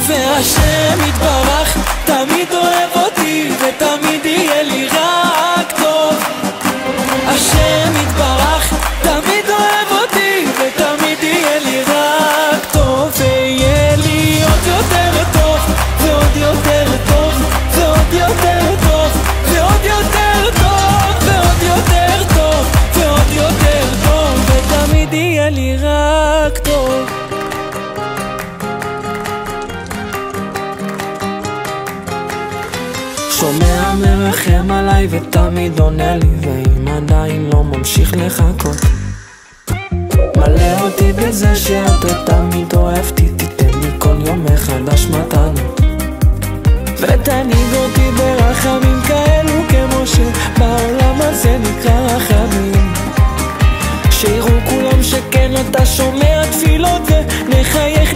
והשם יתברך תמיד אוהב אותי ותמיד יהיה לי רק טוב. השם יתברך תמיד אוהב אותי ותמיד יהיה לי רק טוב, ויהיה לי עוד יותר טוב ועוד יותר טוב ועוד יותר טוב ועוד יותר טוב ועוד יותר טוב ועוד יותר טוב, ותמיד יהיה לי רק טוב. שומע מרחם עליי ותמיד עונה לי, ואם עדיין לא ממשיך לחכות, מלא אותי בזה שאתה תמיד אוהבתי, תיתן לי כל יום מחדש מתנות, ותנהיג אותי ברחמים כאלו כמו שבעולם הזה נקרא רחמים, שיראו כולם שכן אתה שומע תפילות ונחייך